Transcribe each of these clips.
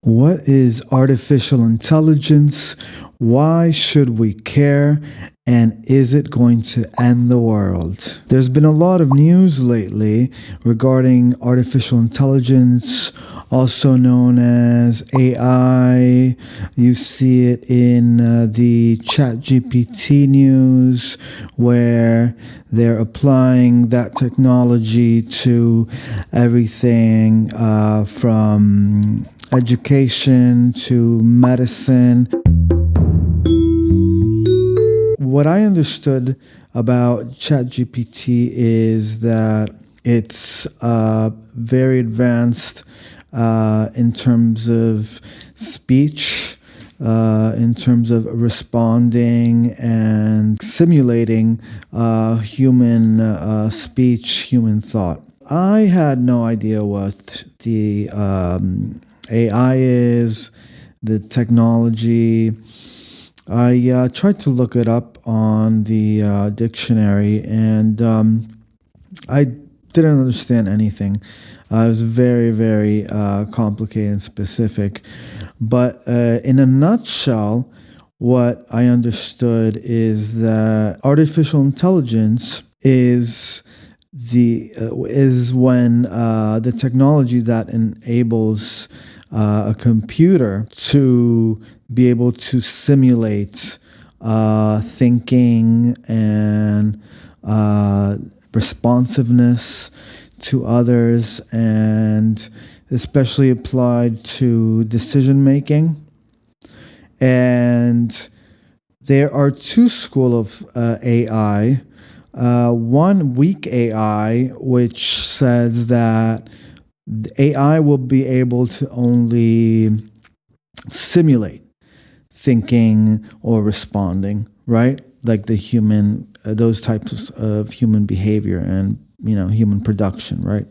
What is artificial intelligence? Why should we care? And is it going to end the world? There's been a lot of news lately regarding artificial intelligence, also known as AI. You see it in the ChatGPT news, where they're applying that technology to everything from education to medicine. What I understood about ChatGPT is that it's very advanced in terms of speech, in terms of responding and simulating human speech, human thought. I had no idea what the AI is, the technology. I tried to look it up on the dictionary, and I didn't understand anything. It was very, very complicated and specific. But in a nutshell, what I understood is that artificial intelligence is when the technology that enables a computer to be able to simulate thinking and responsiveness to others, and especially applied to decision making. And there are two schools of AI. One, weak AI, which says that the AI will be able to only simulate thinking or responding, right? Like the human, those types of human behavior and, human production, right?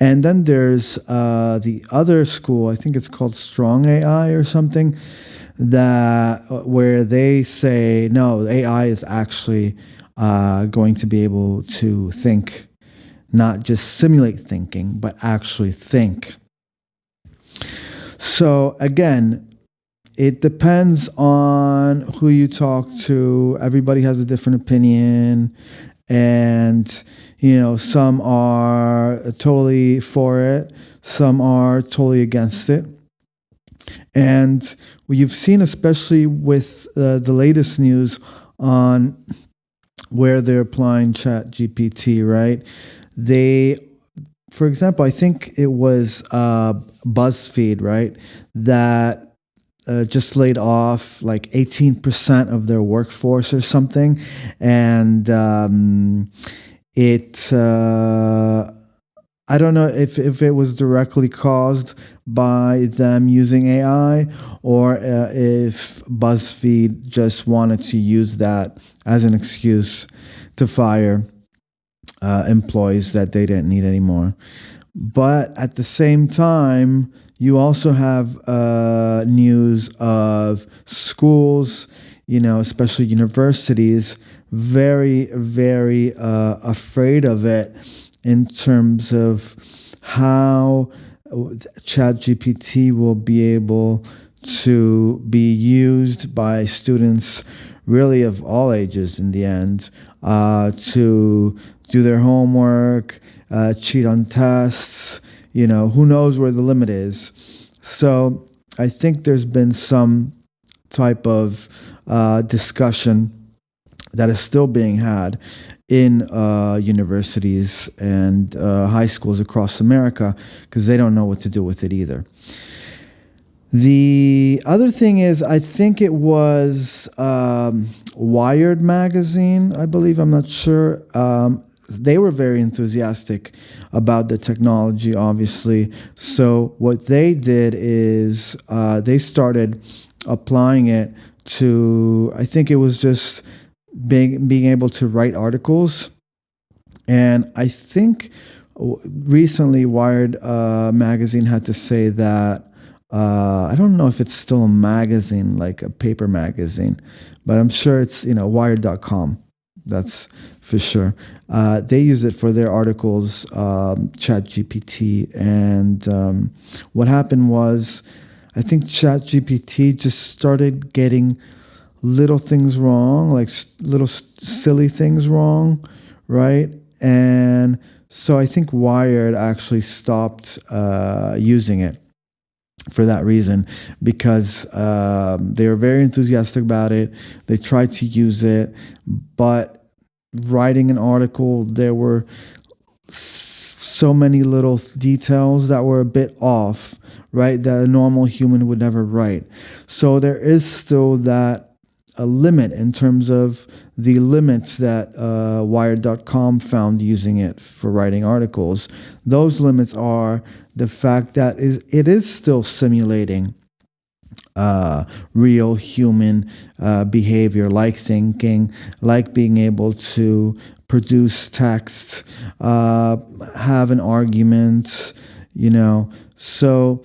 And then there's the other school, I think it's called strong AI or something, where they say, no, AI is actually going to be able to think, not just simulate thinking, but actually think. So again, it depends on who you talk to. Everybody has a different opinion. And, some are totally for it. Some are totally against it. And you've seen, especially with the latest news on where they're applying ChatGPT, right? For example, I think it was Buzzfeed, right, that just laid off like 18% of their workforce or something. And I don't know if it was directly caused by them using AI, or if BuzzFeed just wanted to use that as an excuse to fire employees that they didn't need anymore. But at the same time, you also have news of schools, especially universities, very, very afraid of it in terms of how ChatGPT will be able to be used by students really of all ages in the end, to do their homework, cheat on tests. Who knows where the limit is. So I think there's been some type of discussion that is still being had in universities and high schools across America, because they don't know what to do with it either. The other thing is, I think it was Wired magazine, I believe, I'm not sure. They were very enthusiastic about the technology, obviously. So what they did is they started applying it to, I think it was just being able to write articles. And I think recently Wired magazine had to say that, I don't know if it's still a magazine, like a paper magazine, but I'm sure it's, Wired.com. That's for sure. They use it for their articles, ChatGPT, and what happened was, I think ChatGPT just started getting little things wrong, like little silly things wrong, right? And so I think Wired actually stopped using it for that reason, because they were very enthusiastic about it. They tried to use it, but writing an article, there were so many little details that were a bit off, right? That a normal human would never write. So there is still that a limit in terms of the limits that Wired.com found using it for writing articles. Those limits are the fact that it is still simulating real human behavior, like thinking, like being able to produce text, have an argument, So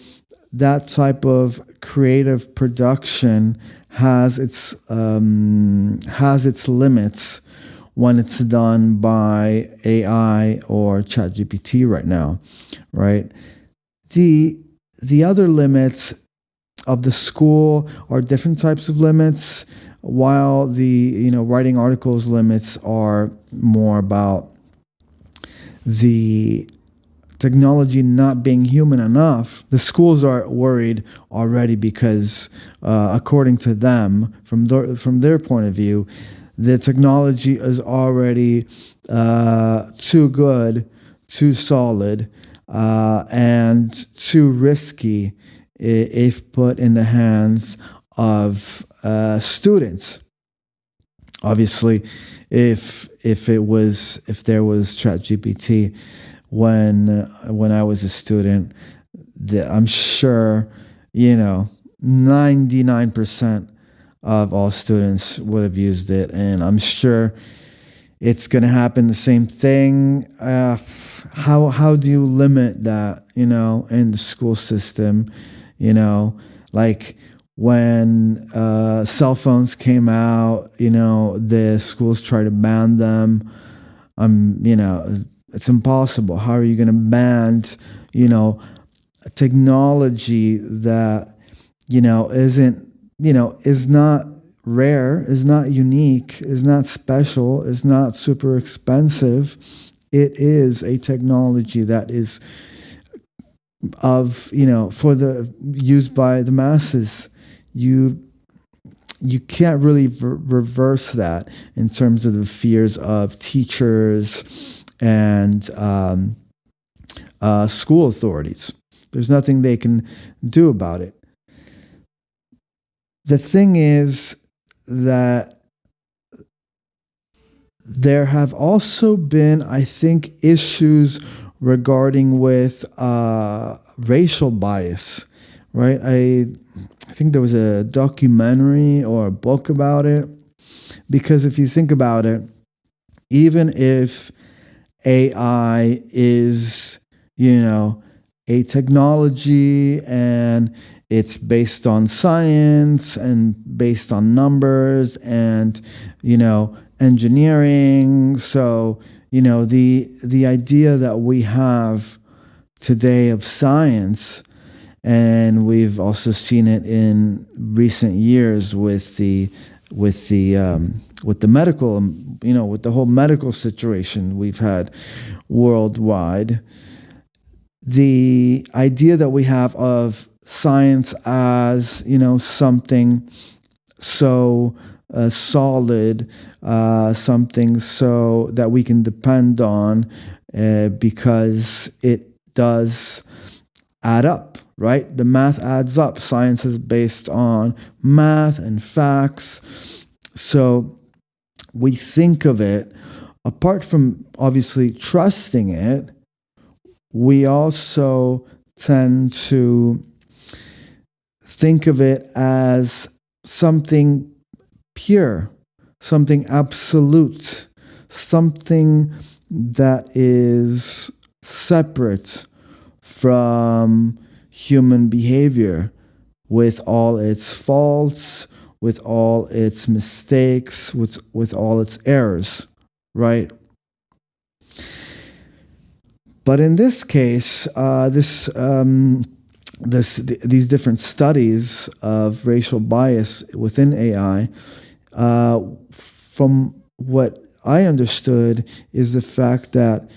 that type of creative production has its limits when it's done by AI or ChatGPT right now, right? The other limits of the school are different types of limits, while the writing articles limits are more about the technology not being human enough. The schools are worried already because, according to them, from their point of view, the technology is already too good, too solid, and too risky if put in the hands of students. Obviously, if there was ChatGPT when I was a student, I'm sure 99% of all students would have used it, and I'm sure it's going to happen the same thing. How do you limit that in the school system? Like when cell phones came out, the schools try to ban them. It's impossible. How are you going to ban, a technology that, is not rare, is not unique, is not special, is not super expensive. It is a technology that is for the used by the masses. You can't really reverse that in terms of the fears of teachers and school authorities. There's nothing they can do about it. The thing is that there have also been, I think, issues regarding with racial bias, right? I think there was a documentary or a book about it, because if you think about it, even if AI is, a technology and it's based on science and based on numbers and, engineering. So, the idea that we have today of science, and we've also seen it in recent years with the medical, with the whole medical situation we've had worldwide. The idea that we have of science as, something so solid, something so that we can depend on, because it does add up, right? The math adds up. Science is based on math and facts. So we think of it, apart from obviously trusting it, we also tend to think of it as something pure, something absolute, something that is separate from human behavior, with all its faults, with all its mistakes, with all its errors, right? But in this case, these different studies of racial bias within AI, from what I understood, is the fact that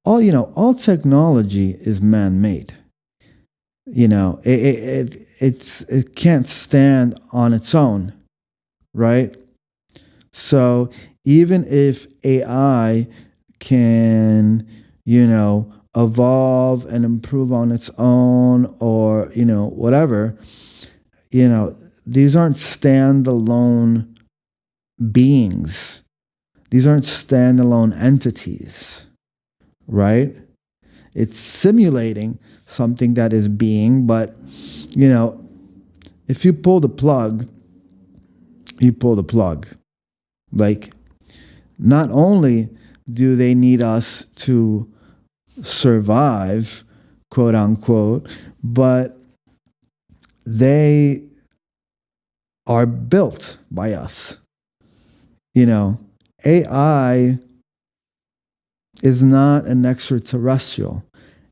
all technology is man-made. It can't stand on its own, right? So even if AI can, evolve and improve on its own, or, whatever, these aren't standalone beings. These aren't standalone entities, right? It's simulating something that is being, but, if you pull the plug, you pull the plug. Like, not only do they need us to survive, quote unquote, but they are built by us. AI is not an extraterrestrial.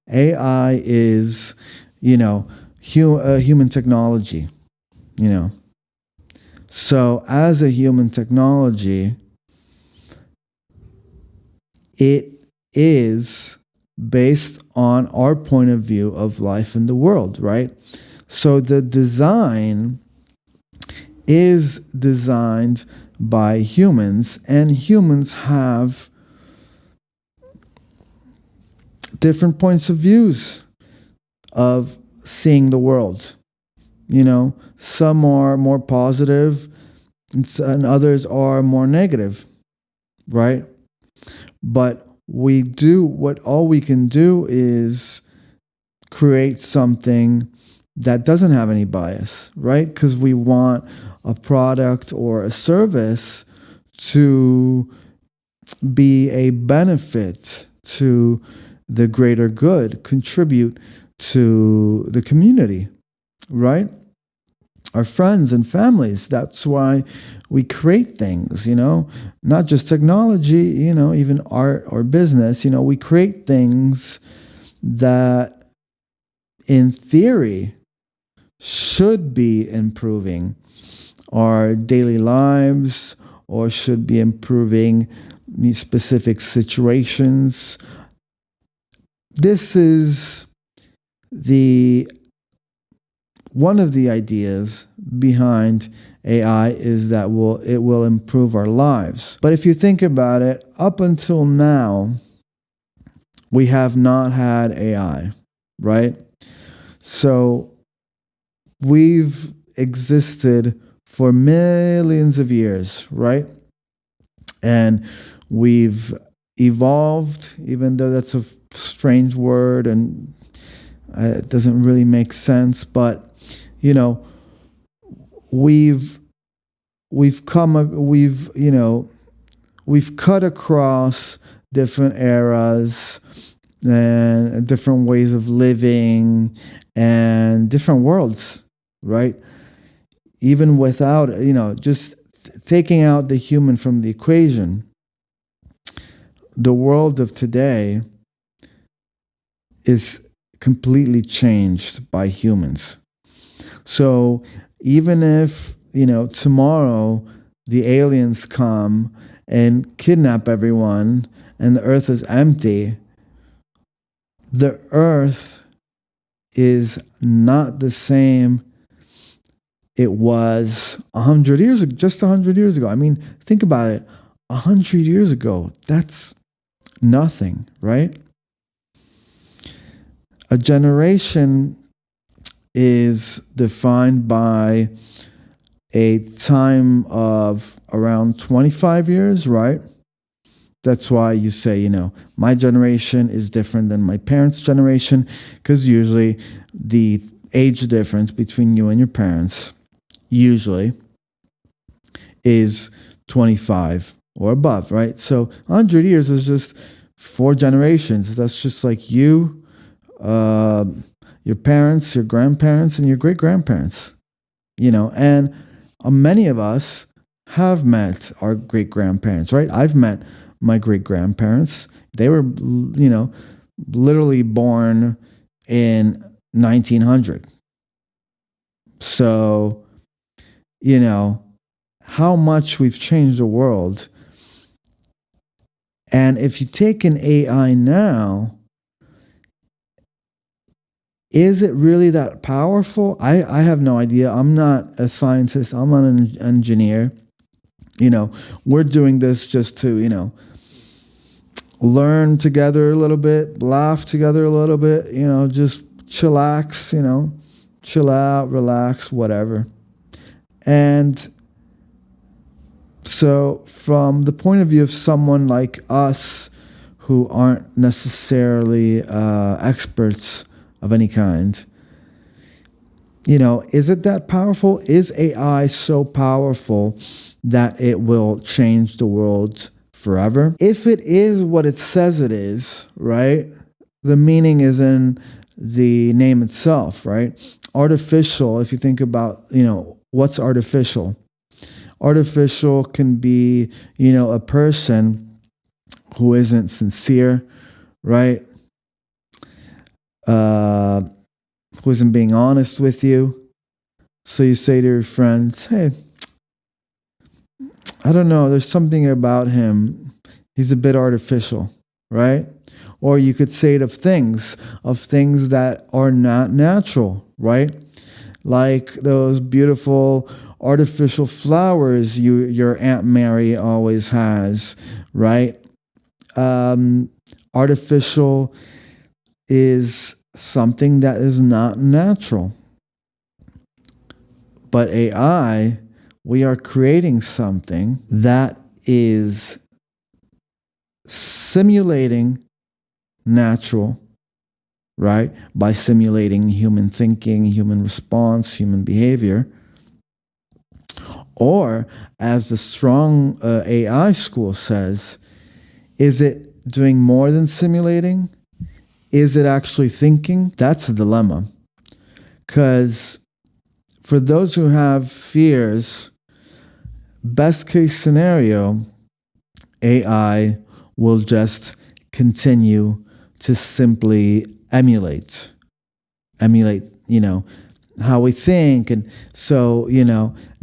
AI is, human technology, So as a human technology, it is based on our point of view of life in the world, right? So the design is designed by humans, and humans have different points of views of seeing the world. Some are more positive and others are more negative, right? But all we can do is create something that doesn't have any bias, right? Because we want a product or a service to be a benefit to the greater good, contribute to the community, right? Our friends and families. That's why we create things, not just technology, even art or business. We create things that, in theory, should be improving our daily lives, or should be improving these specific situations. This is one of the ideas behind AI, is that it will improve our lives. But if you think about it, up until now, we have not had AI, right? So we've existed for millions of years, right? And we've evolved, even though that's a strange word and it doesn't really make sense, but we've cut across different eras and different ways of living and different worlds, right? Even without, just taking out the human from the equation, the world of today is completely changed by humans. So even if, tomorrow the aliens come and kidnap everyone and the earth is empty, the earth is not the same it was 100 years ago, just 100 years ago. I mean, think about it. 100 years ago, that's nothing, right? A generation is defined by a time of around 25 years, right? That's why you say, my generation is different than my parents' generation, because usually the age difference between you and your parents usually is 25 or above, right? So 100 years is just 4 generations. That's just like you, your parents, your grandparents, and your great-grandparents, and many of us have met our great-grandparents, right? I've met my great-grandparents. They were, literally born in 1900. So, how much we've changed the world. And if you take an AI now, is it really that powerful? I have no idea. I'm not a scientist. I'm not an engineer. We're doing this just to, learn together a little bit, laugh together a little bit, just chillax, chill out, relax, whatever. And so, from the point of view of someone like us who aren't necessarily experts of any kind, is it that powerful? Is AI so powerful that it will change the world forever? If it is what it says it is, right? The meaning is in the name itself, right? Artificial, if you think about, what's artificial? Artificial can be, a person who isn't sincere, right? Who isn't being honest with you. So you say to your friends, hey, I don't know, there's something about him. He's a bit artificial, right? Or you could say it of things that are not natural, right? Like those beautiful artificial flowers your Aunt Mary always has, right? Artificial is something that is not natural. But AI, we are creating something that is simulating natural, right? By simulating human thinking, human response, human behavior. Or, as the strong AI school says, is it doing more than simulating? Is it actually thinking? That's a dilemma. Because for those who have fears, best case scenario, AI will just continue to simply emulate, how we think. And so,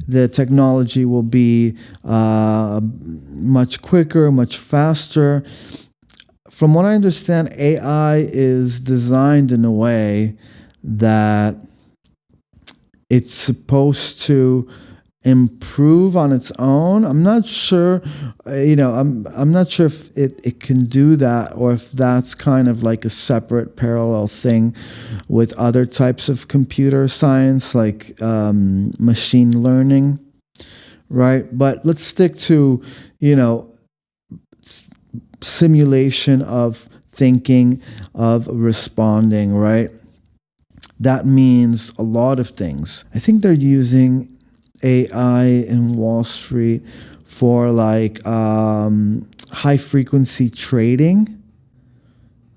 the technology will be much quicker, much faster. From what I understand, AI is designed in a way that it's supposed to improve on its own. I'm not sure, I'm not sure if it can do that, or if that's kind of like a separate parallel thing with other types of computer science, like machine learning, right? But let's stick to, simulation of thinking, of responding, right? That means a lot of things. I think they're using AI in Wall Street for like high frequency trading,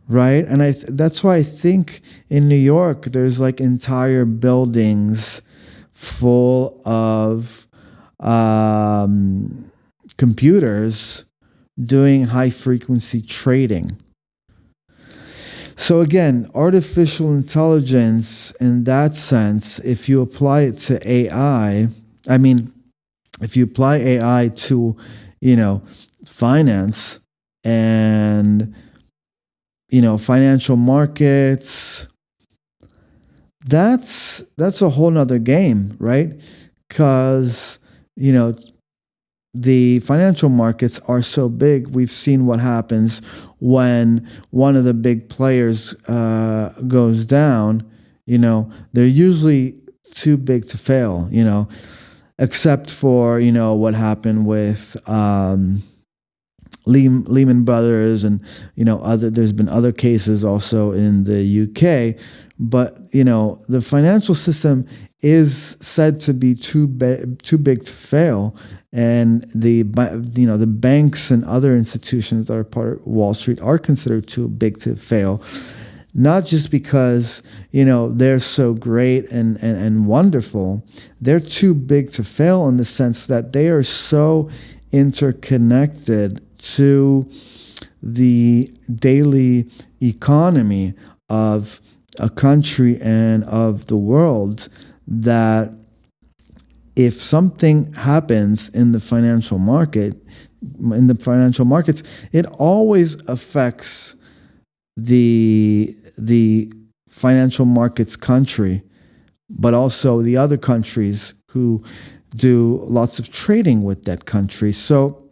right? And that's why I think in New York there's like entire buildings full of computers doing high frequency trading. So again, artificial intelligence in that sense, if you apply it to AI, if you apply AI to, finance and, financial markets, that's a whole nother game, right? Because, the financial markets are so big. We've seen what happens when one of the big players goes down. They're usually too big to fail, except for, what happened with Lehman Brothers, and there's been other cases also in the UK. But the financial system is said to be too big to fail, and the banks and other institutions that are part of Wall Street are considered too big to fail. Not just because they're so great and wonderful, they're too big to fail in the sense that they are so interconnected to the daily economy of a country and of the world, that if something happens in the financial markets, it always affects the financial markets country, but also the other countries who do lots of trading with that country. So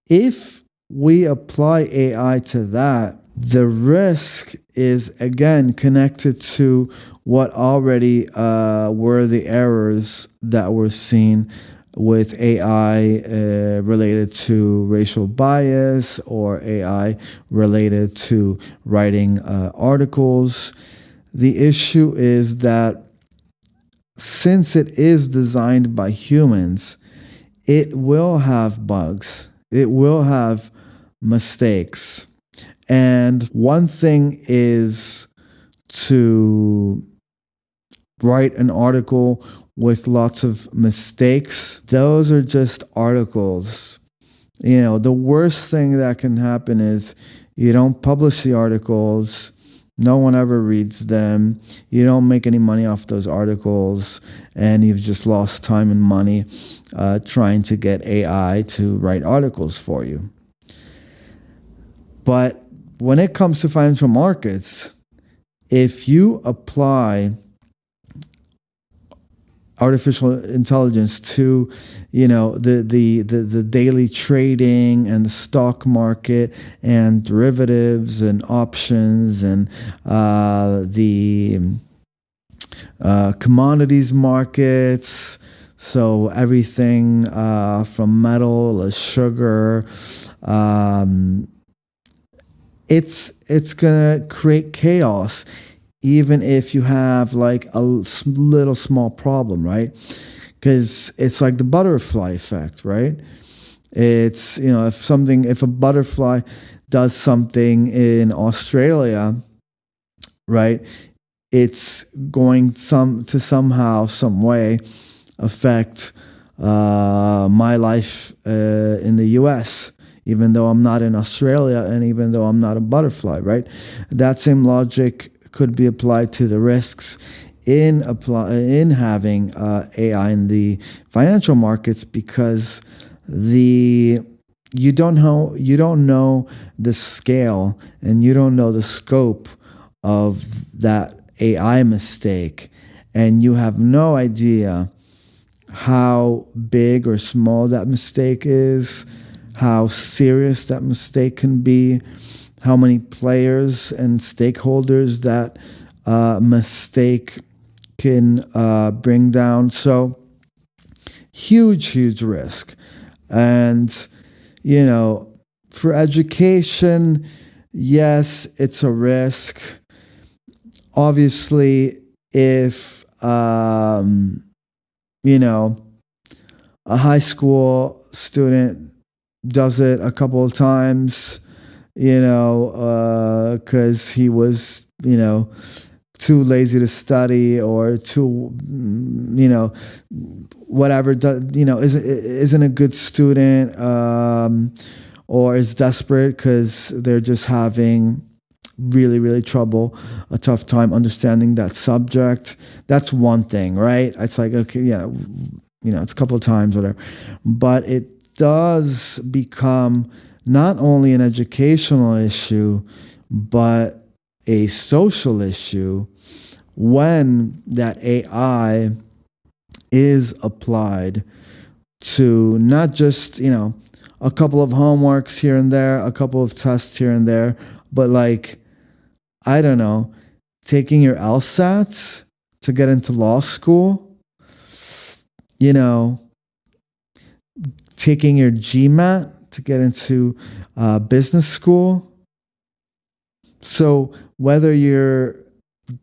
if we apply AI to that, the risk is again connected to what already were the errors that were seen with AI related to racial bias, or AI related to writing articles. The issue is that since it is designed by humans, it will have bugs, it will have mistakes. And one thing is to write an article with lots of mistakes. Those are just articles. The worst thing that can happen is you don't publish the articles, no one ever reads them, you don't make any money off those articles, and you've just lost time and money trying to get AI to write articles for you. But when it comes to financial markets, if you apply artificial intelligence to, the daily trading and the stock market and derivatives and options and the commodities markets, so everything from metal, sugar, it's gonna create chaos, even if you have like a little small problem, right? Because it's like the butterfly effect, right? It's, if a butterfly does something in Australia, right, it's going to somehow, some way affect my life in the US, even though I'm not in Australia and even though I'm not a butterfly, right? That same logic could be applied to the risks in having AI in the financial markets, because you don't know the scale and you don't know the scope of that AI mistake, and you have no idea how big or small that mistake is, how serious that mistake can be, how many players and stakeholders that mistake can bring down. So huge risk. And, for education, yes, it's a risk. Obviously, if, a high school student does it a couple of times, because he was, too lazy to study, or too, whatever, isn't a good student, or is desperate because they're just having really a tough time understanding that subject. That's one thing, right? It's like, okay, yeah, it's a couple of times, whatever. But it does become not only an educational issue, but a social issue when that AI is applied to not just, a couple of homeworks here and there, a couple of tests here and there, but like, I don't know, taking your LSATs to get into law school, taking your GMAT to get into business school. So whether you're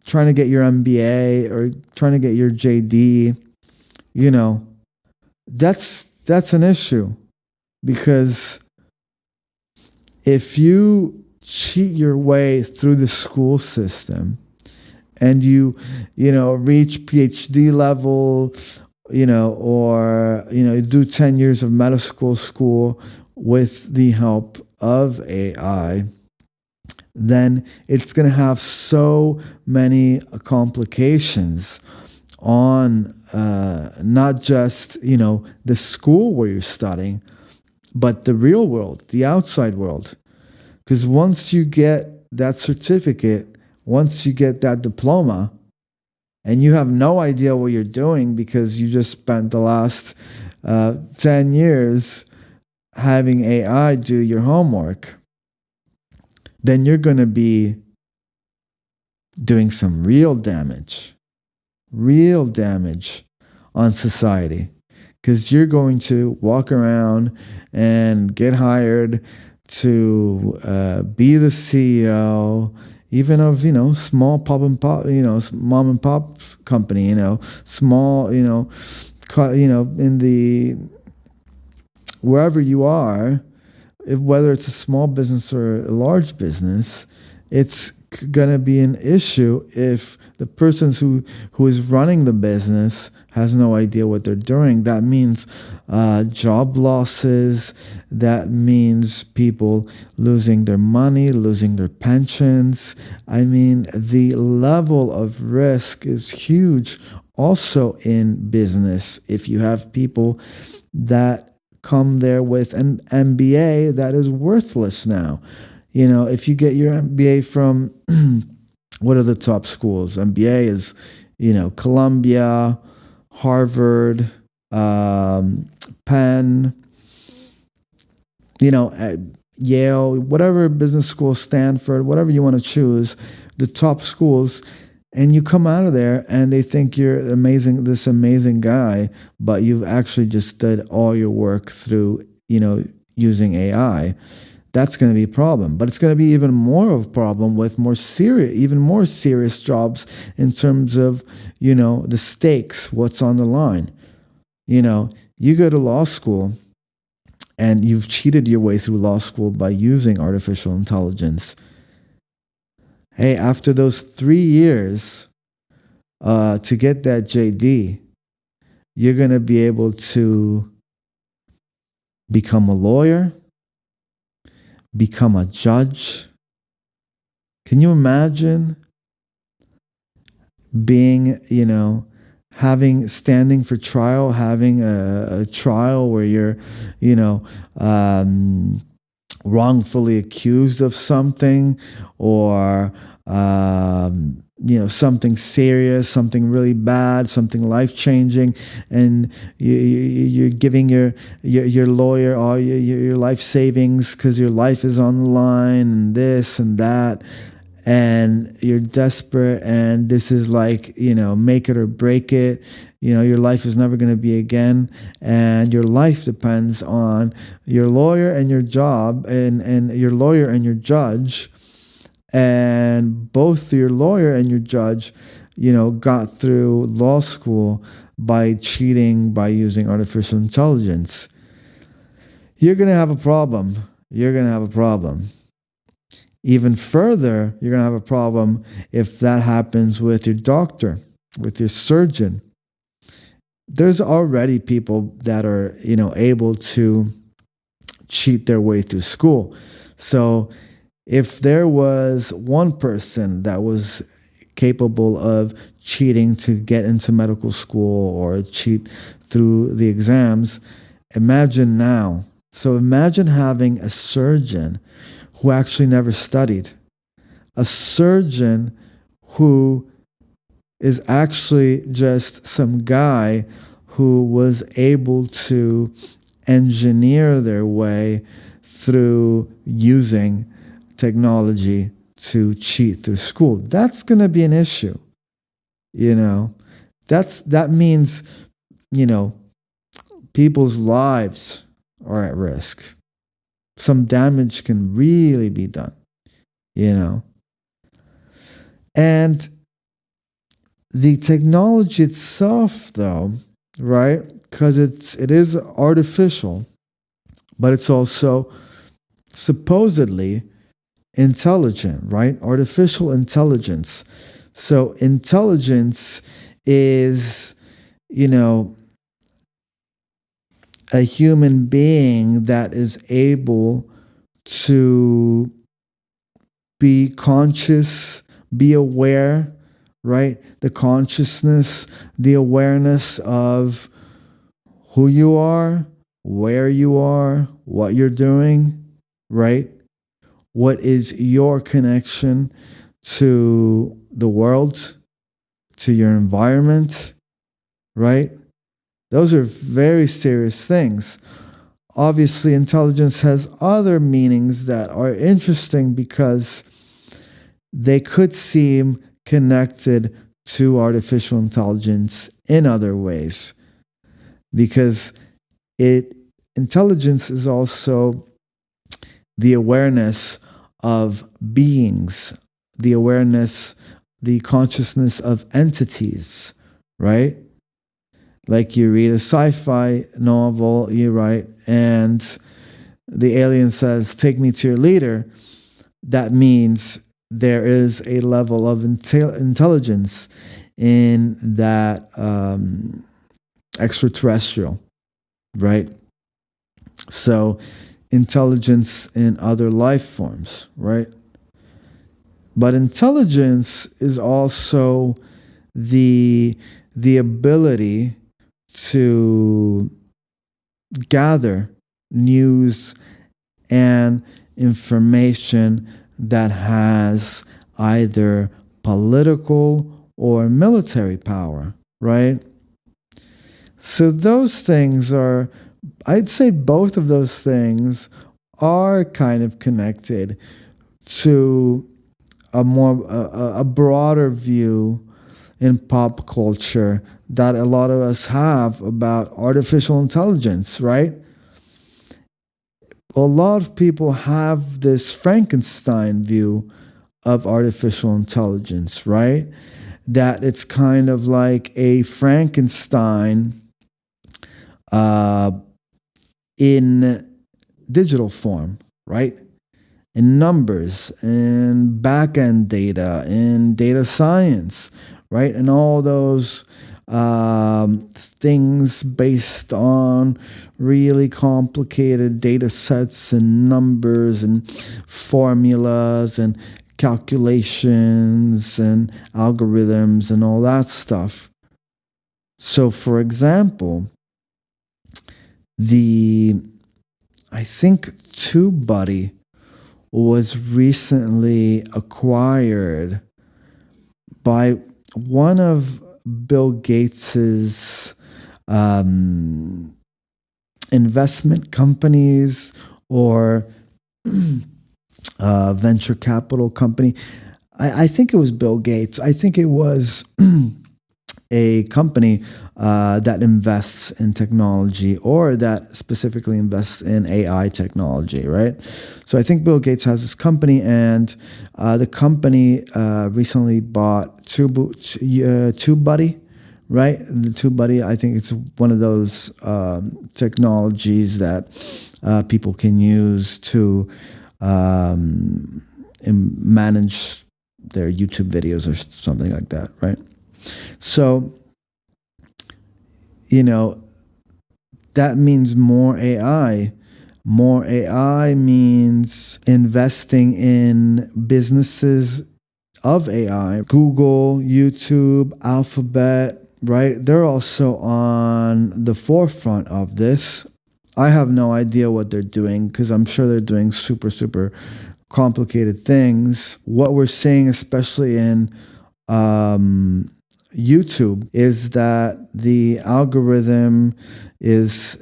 trying to get your MBA or trying to get your JD, that's an issue, because if you cheat your way through the school system and you reach PhD level, or do 10 years of medical school with the help of AI, then it's going to have so many complications on not just, the school where you're studying, but the real world, the outside world. Because once you get that certificate, once you get that diploma, and you have no idea what you're doing because you just spent the last 10 years having AI do your homework, then you're going to be doing some real damage on society. Because you're going to walk around and get hired to be the CEO, even of, small pop and pop, mom and pop company, small, in the, wherever you are, whether it's a small business or a large business, it's going to be an issue if the person who is running the business has no idea what they're doing. That means job losses. That means people losing their money, losing their pensions. I mean, the level of risk is huge also in business. If you have people that come there with an MBA that is worthless now. If you get your MBA from what are the top schools? MBA is, Columbia, Harvard, Penn, Yale, whatever business school, Stanford, whatever you want to choose, the top schools, and you come out of there and they think you're amazing, this amazing guy, but you've actually just did all your work through, using AI. That's going to be a problem. But it's going to be even more of a problem with even more serious jobs in terms of, the stakes, what's on the line. You go to law school and you've cheated your way through law school by using artificial intelligence. Hey, after those 3 years to get that JD, you're going to be able to become a lawyer, become a judge. Can you imagine being, standing for trial, having a trial where you're, wrongfully accused of something, or something serious, something really bad, something life-changing, and you're giving your lawyer all your life savings because your life is on the line, and this and that, and you're desperate, and this is like, make it or break it. Your life is never going to be again, and your life depends on your lawyer and your job, and your lawyer and your judge. And both your lawyer and your judge, got through law school by cheating, by using artificial intelligence. You're going to have a problem. Even further, you're going to have a problem if that happens with your doctor, with your surgeon. There's already people that are, able to cheat their way through school. So if there was one person that was capable of cheating to get into medical school or cheat through the exams, imagine now. So imagine having a surgeon who actually never studied, a surgeon who is actually just some guy who was able to engineer their way through using technology to cheat through school. That's going to be an issue. That means, people's lives are at risk. Some damage can really be done, And the technology itself, though, right? Because it is artificial, but it's also supposedly intelligent, right? Artificial intelligence. So intelligence is, a human being that is able to be conscious, be aware, right? The consciousness, the awareness of who you are, where you are, what you're doing, right? What is your connection to the world, to your environment, right? Those are very serious things. Obviously, intelligence has other meanings that are interesting because they could seem connected to artificial intelligence in other ways. Because intelligence is also the awareness of beings, the awareness, the consciousness of entities, right? Like you read a sci-fi novel, you write, and the alien says, "Take me to your leader." That means there is a level of intelligence in that extraterrestrial, right? So, intelligence in other life forms, right? But intelligence is also the ability to gather news and information that has either political or military power, right? So those things are, I'd say both of those things are kind of connected to a broader view in pop culture that a lot of us have about artificial intelligence, right? A lot of people have this Frankenstein view of artificial intelligence, right? That it's kind of like a Frankenstein in digital form, right? In numbers, in back-end data, in data science, right? And all those things based on really complicated data sets and numbers and formulas and calculations and algorithms and all that stuff. So, for example, I think TubeBuddy was recently acquired by one of Bill Gates's investment companies or venture capital company. I think it was Bill Gates. I think it was a company that invests in technology or that specifically invests in AI technology, right? So I think Bill Gates has this company, and the company recently bought TubeBuddy, right? The TubeBuddy, I think it's one of those technologies that people can use to manage their YouTube videos or something like that, right? So, that means more AI. More AI means investing in businesses of AI. Google, YouTube, Alphabet, right? They're also on the forefront of this. I have no idea what they're doing because I'm sure they're doing super, super complicated things. What we're seeing, especially in YouTube, is that the algorithm is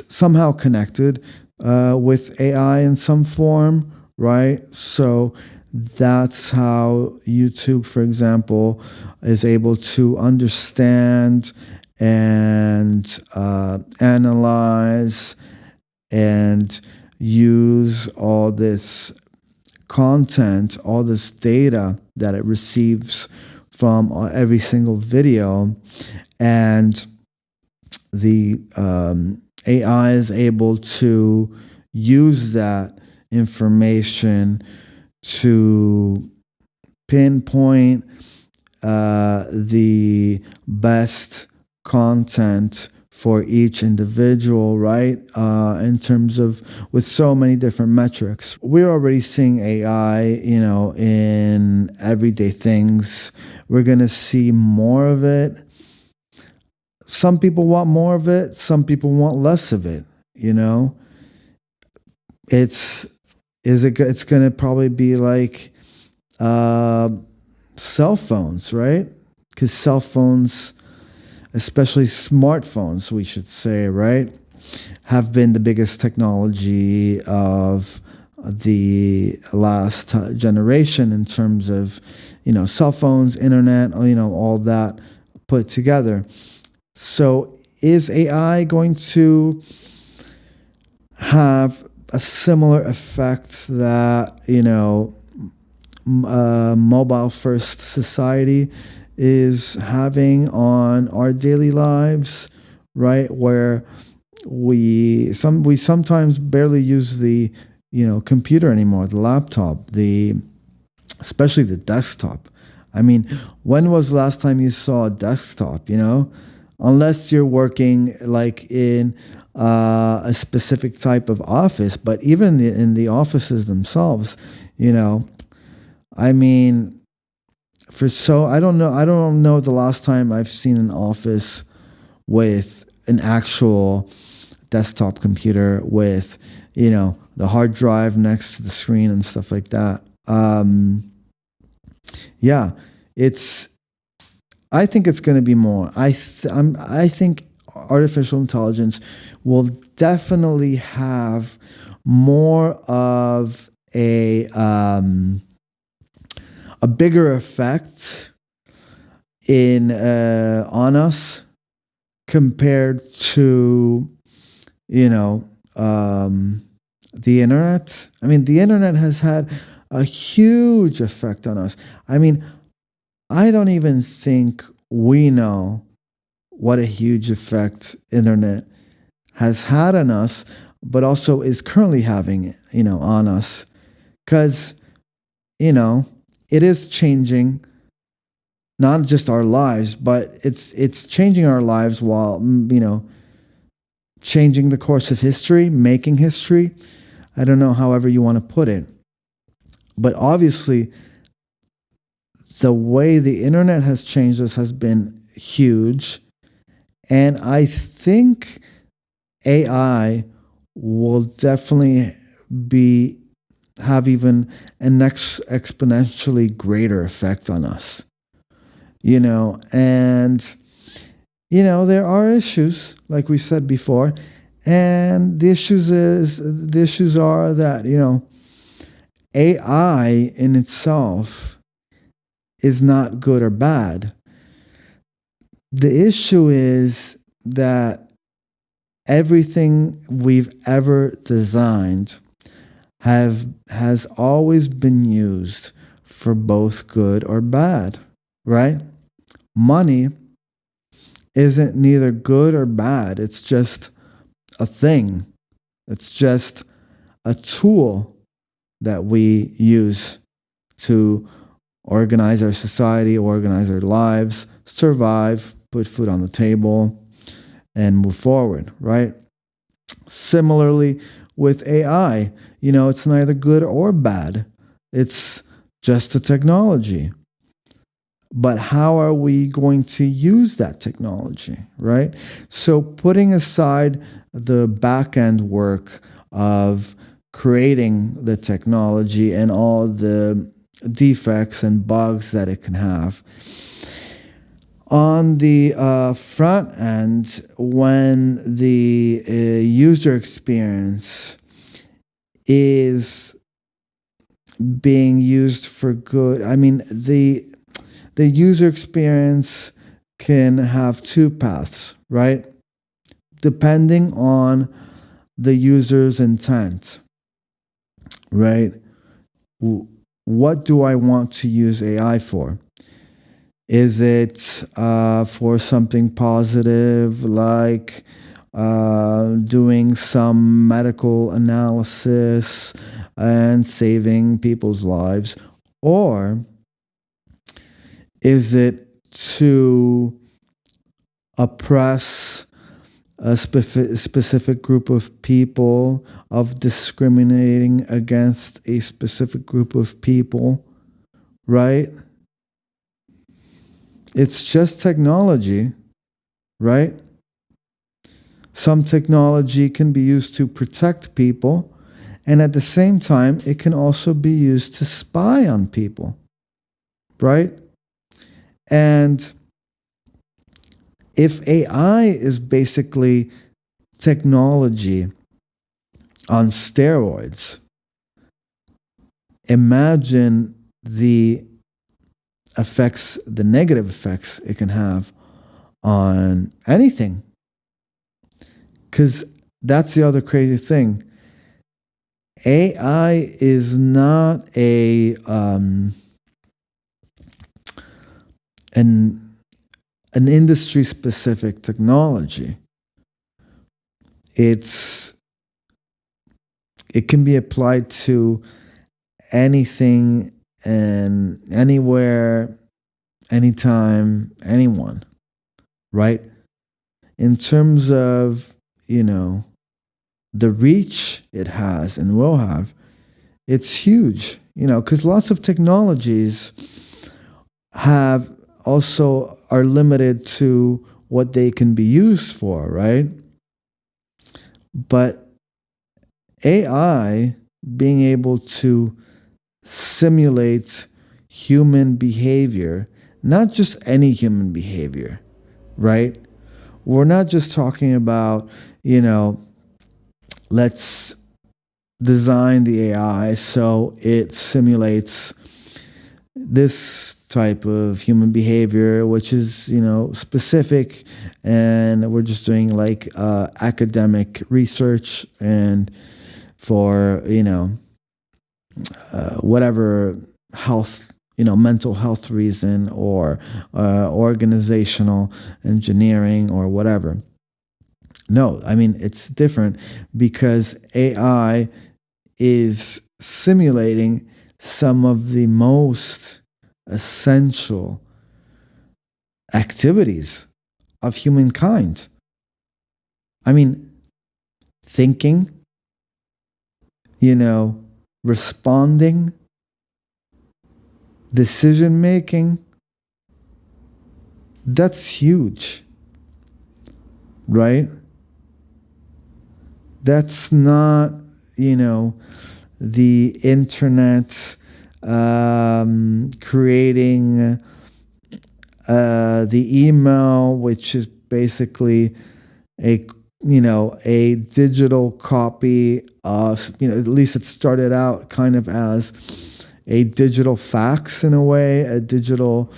somehow connected with AI in some form, right? So that's how YouTube, for example, is able to understand and analyze and use all this content, all this data that it receives from every single video, and the AI is able to use that information to pinpoint the best content for each individual, right? In terms of with so many different metrics. We're already seeing AI, in everyday things. We're going to see more of it. Some people want more of it. Some people want less of it, It's it's going to probably be like cell phones, right? Because cell phones, especially smartphones, we should say, right, have been the biggest technology of the last generation in terms of, cell phones, internet, all that put together. So is AI going to have a similar effect that, mobile first society is having on our daily lives, right? Where we sometimes barely use the computer anymore, the laptop, especially the desktop. I mean, when was the last time you saw a desktop? Unless you're working like in a specific type of office, but even in the offices themselves, I mean, I don't know the last time I've seen an office with an actual desktop computer with, the hard drive next to the screen and stuff like that. Yeah, I think it's going to be more. I think artificial intelligence will definitely have more of a bigger effect on us compared to the internet. I mean, the internet has had a huge effect on us. I mean, I don't even think we know what a huge effect internet has had on us, but also is currently having, on us. Because, it is changing not just our lives, but it's changing our lives while, changing the course of history, making history. I don't know, however you want to put it. But obviously, the way the internet has changed us has been huge. And I think AI will definitely have even an exponentially greater effect on us. And there are issues, like we said before, and the issues are that AI in itself is not good or bad. The issue is that everything we've ever designed has always been used for both good or bad, right? Money isn't neither good or bad. It's just a thing. It's just a tool that we use to organize our society, organize our lives, survive, put food on the table, and move forward, right? Similarly, with AI, it's neither good or bad. It's just a technology. But how are we going to use that technology, right? So putting aside the back end work of creating the technology and all the defects and bugs that it can have, on the front end, when the user experience is being used for good, I mean, the user experience can have two paths, right? Depending on the user's intent, right? What do I want to use AI for? Is it for something positive, like doing some medical analysis and saving people's lives? Or is it to oppress a specific group of people, of discriminating against a specific group of people, right? It's just technology, right? Some technology can be used to protect people, and at the same time, it can also be used to spy on people, right? And if AI is basically technology on steroids, imagine the effects, the negative effects it can have on anything. Because that's the other crazy thing. AI is not an industry specific technology. It can be applied to anything and anywhere, anytime, anyone, right? In terms of, the reach it has and will have, it's huge, because lots of technologies are limited to what they can be used for, right? But AI being able to simulate human behavior, not just any human behavior, right? We're not just talking about, let's design the AI so it simulates this type of human behavior, which is, specific, and we're just doing like academic research and for, whatever health, mental health reason or organizational engineering or whatever. No, I mean, it's different because AI is simulating some of the most essential activities of humankind. I mean, thinking, responding, decision making. That's huge, right? That's not, the internet creating the email, which is basically a digital copy of, at least it started out kind of as a digital fax in a way, a digital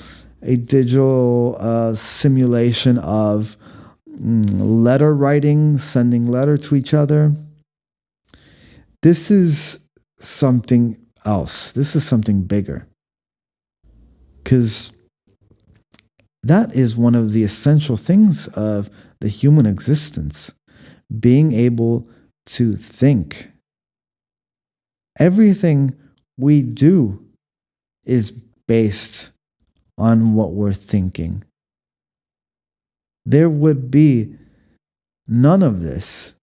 simulation of letter writing, sending letter to each other. This is something else. This is something bigger. Because that is one of the essential things of the human existence, being able to think. Everything we do is based on what we're thinking. There would be none of this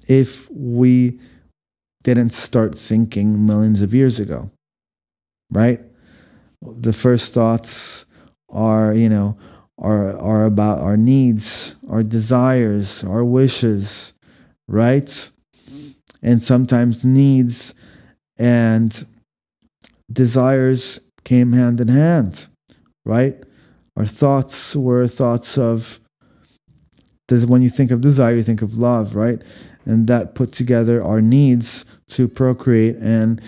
if we didn't start thinking millions of years ago, right? The first thoughts are, are about our needs, our desires, our wishes, right? And sometimes needs and desires came hand in hand, right? Our thoughts were thoughts of, when you think of desire, you think of love, right? And that put together our needs to procreate and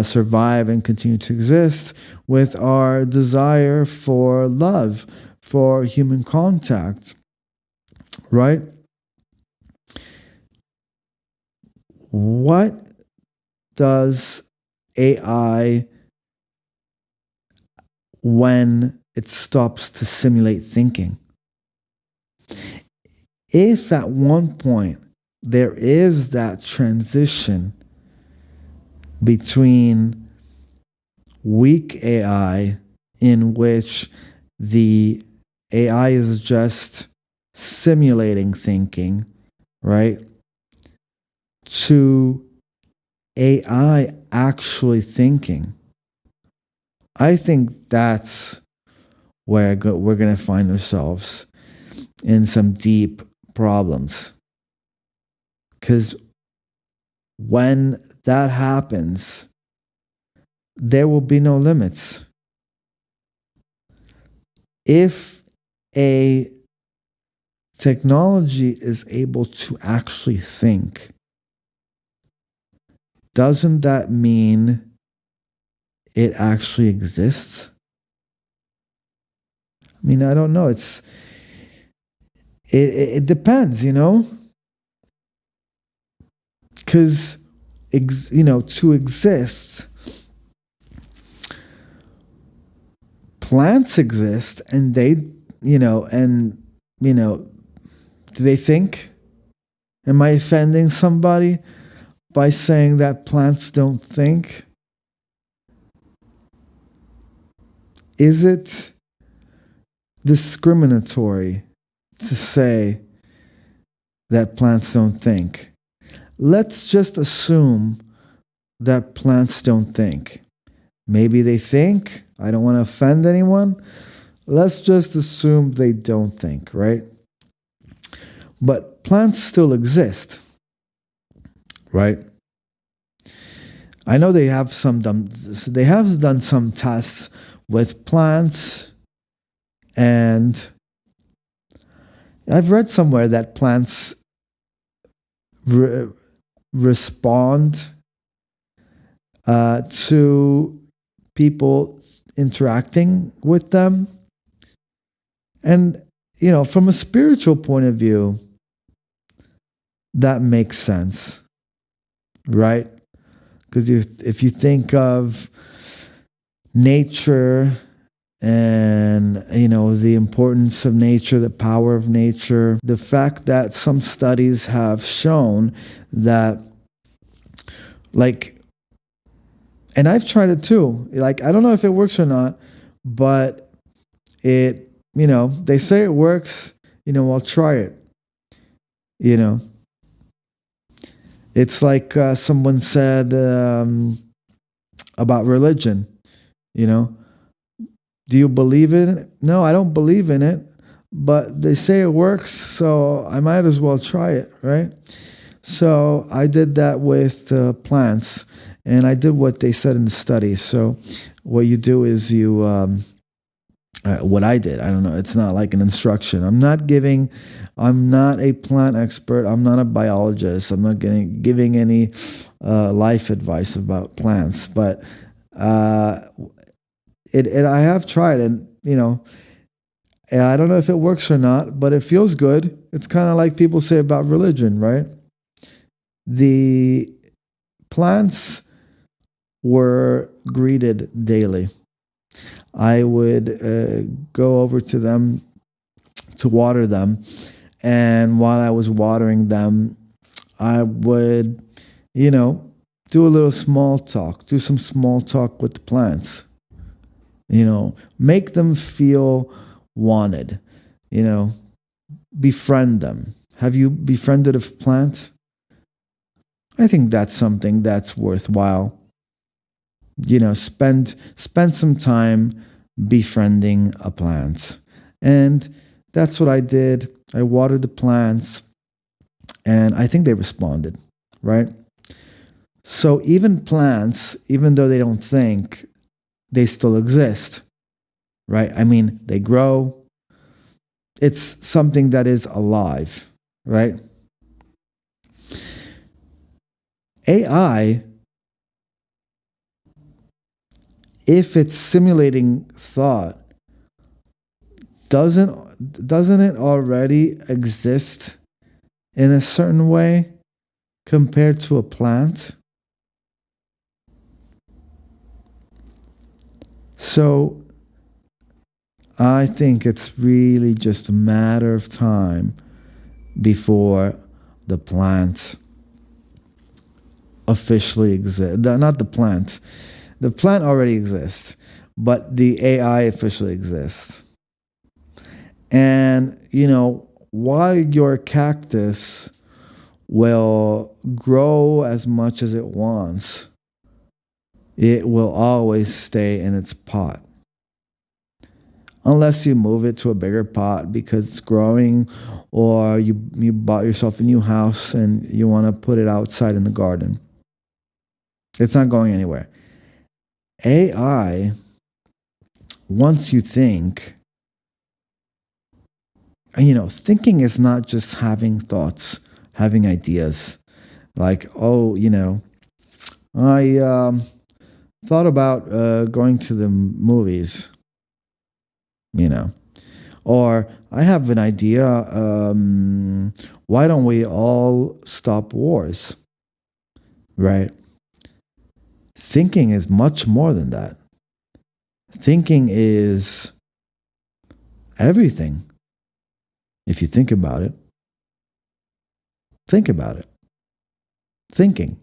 survive and continue to exist with our desire for love, for human contact, right? What does AI, when it stops to simulate thinking? If at one point there is that transition between weak AI, in which the AI is just simulating thinking, right, to AI actually thinking. I think that's where we're going to find ourselves in some deep problems. Because when that happens, there will be no limits. If a technology is able to actually think, doesn't that mean it actually exists? I mean, I don't know. It depends, because to exist, plants exist, and do they think? Am I offending somebody by saying that plants don't think? Is it discriminatory to say that plants don't think? Let's just assume that plants don't think. Maybe they think. I don't want to offend anyone. Let's just assume they don't think, right? But plants still exist, right? I know they have done some tests with plants, and I've read somewhere that plants respond to people interacting with them. And, from a spiritual point of view, that makes sense, right? Because if you think of nature and, the importance of nature, the power of nature, the fact that some studies have shown that, and I've tried it too. I don't know if it works or not, but they say it works, I'll try it. It's like someone said about religion, Do you believe in it? No, I don't believe in it, but they say it works, so I might as well try it, right? So I did that with plants, and I did what they said in the study. So what you do is what I did, I don't know, it's not like an instruction. I'm not a plant expert. I'm not a biologist. I'm not giving any life advice about plants, but I have tried, and I don't know if it works or not, but it feels good. It's kind of like people say about religion, right? The plants were greeted daily. I would go over to them to water them, and while I was watering them, I would, do a little small talk, do some small talk with the plants. Make them feel wanted, befriend them. Have you befriended a plant? I think that's something that's worthwhile. Spend some time befriending a plant. And that's what I did. I watered the plants, and I think they responded, right? So even plants, even though they don't think, they still exist, right? I mean, they grow. It's something that is alive, right? AI, if it's simulating thought, doesn't it already exist in a certain way compared to a plant? So I think it's really just a matter of time before the plant officially exists. Not the plant. The plant already exists, but the AI officially exists. And, while your cactus will grow as much as it wants, it will always stay in its pot. Unless you move it to a bigger pot because it's growing, or you bought yourself a new house and you want to put it outside in the garden. It's not going anywhere. AI, once you think, thinking is not just having thoughts, having ideas. Like, I thought about going to the movies, or I have an idea. Why don't we all stop wars? Right? Thinking is much more than that. Thinking is everything. If you think about it, think about it. Thinking.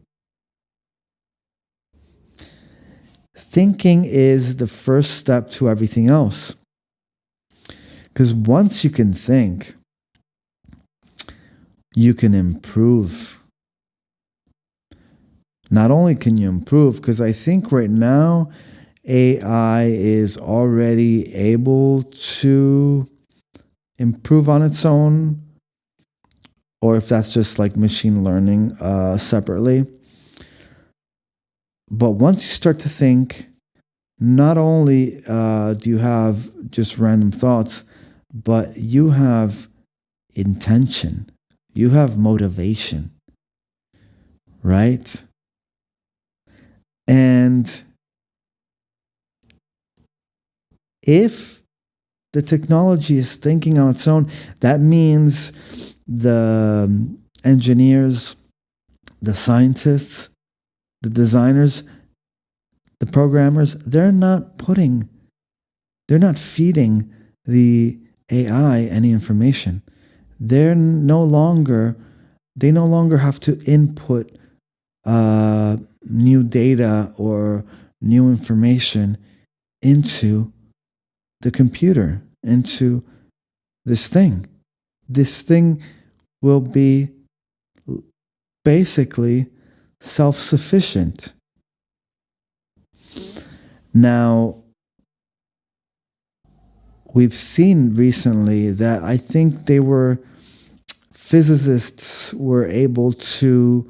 Thinking is the first step to everything else. Because once you can think, you can improve. Not only can you improve, because I think right now AI is already able to improve on its own, or if that's just like machine learning separately. But once you start to think, not only do you have just random thoughts, but you have intention, you have motivation, right? And if the technology is thinking on its own, that means the engineers, the scientists, the designers, the programmers, they're not feeding the AI any information. They no longer have to input new data or new information into the computer, into this thing. This thing will be basically self-sufficient. Now, we've seen recently that I think physicists were able to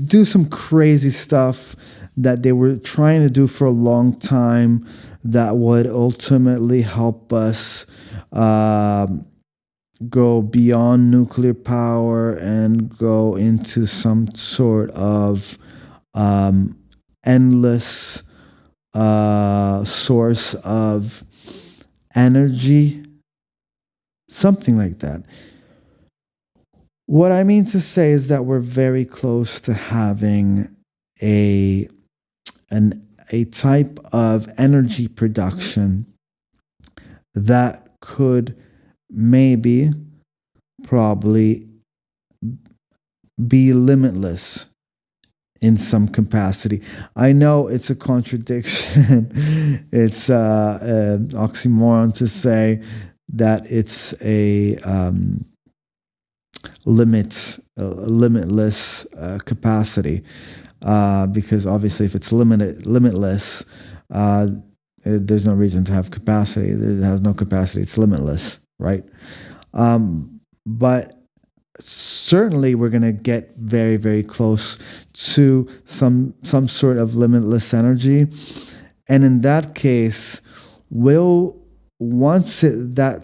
do some crazy stuff that they were trying to do for a long time that would ultimately help us go beyond nuclear power and go into some sort of endless source of energy, something like that. What I mean to say is that we're very close to having a type of energy production that could probably be limitless in some capacity. I know it's a contradiction. It's an oxymoron to say that it's a limitless capacity, because obviously if it's limitless, there's no reason to have capacity. It has no capacity. It's limitless, right? But certainly we're going to get very, very close to some sort of limitless energy. And in that case, that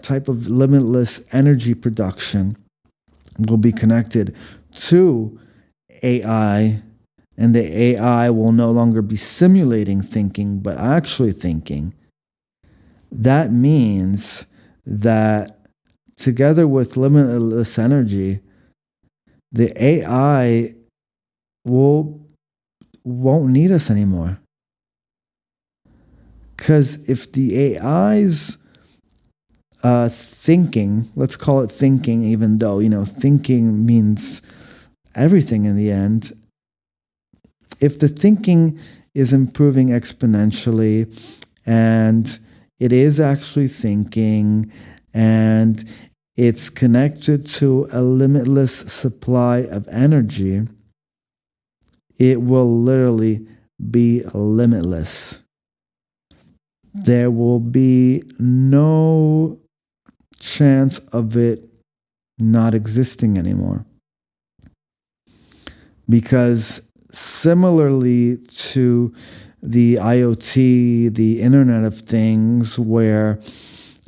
type of limitless energy production will be connected to AI, and the AI will no longer be simulating thinking, but actually thinking. That means that together with limitless energy, the AI won't need us anymore. Because if the AI's thinking, let's call it thinking, even though, thinking means everything in the end. If the thinking is improving exponentially, and it is actually thinking, and it's connected to a limitless supply of energy, it will literally be limitless. There will be no chance of it not existing anymore. Because similarly to the IoT, the Internet of Things, where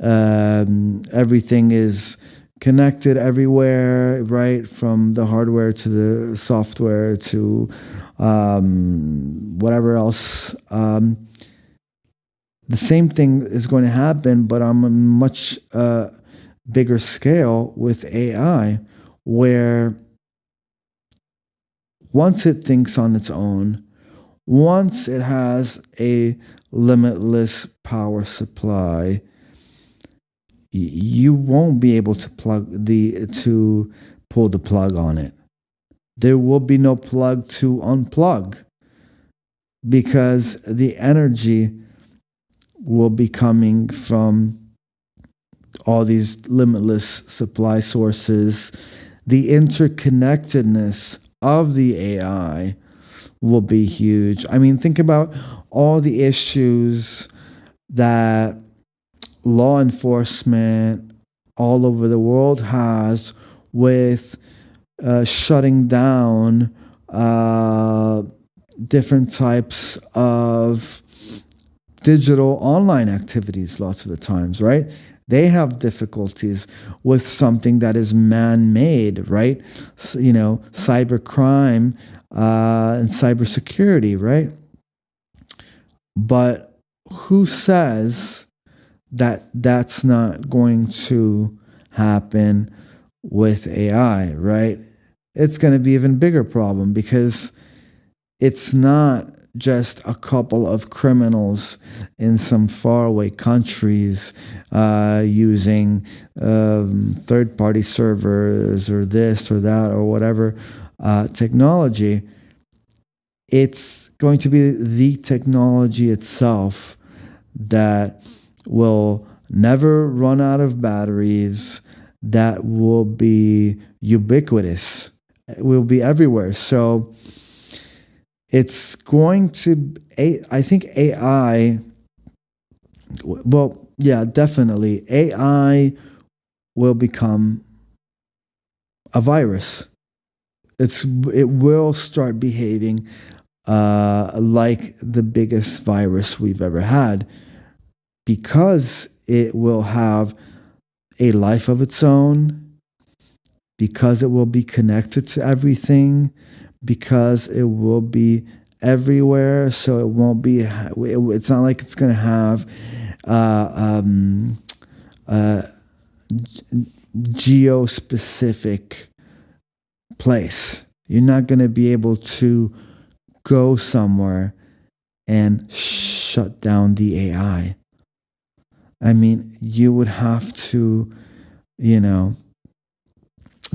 everything is connected everywhere, right? From the hardware to the software to whatever else. The same thing is going to happen, but on a much bigger scale with AI, where once it thinks on its own, once it has a limitless power supply, you won't be able to pull the plug on it. There will be no plug to unplug, because the energy will be coming from all these limitless supply sources. The interconnectedness of the AI will be huge. I mean, think about all the issues that law enforcement all over the world has with shutting down different types of digital online activities lots of the times, right? They have difficulties with something that is man-made, right? So, cybercrime and cybersecurity, right? But who says that that's not going to happen with AI, right? It's going to be an even bigger problem, because it's not just a couple of criminals in some faraway countries using third-party servers or this or that or whatever technology. It's going to be the technology itself that will never run out of batteries, that will be ubiquitous. It will be everywhere. So it's going to, I think AI, well, yeah, definitely. AI will become a virus. It will start behaving like the biggest virus we've ever had, because it will have a life of its own, because it will be connected to everything, because it will be everywhere. So it won't be, it's not like it's going to have geo-specific place. You're not going to be able to go somewhere and shut down the AI. I mean, you would have to,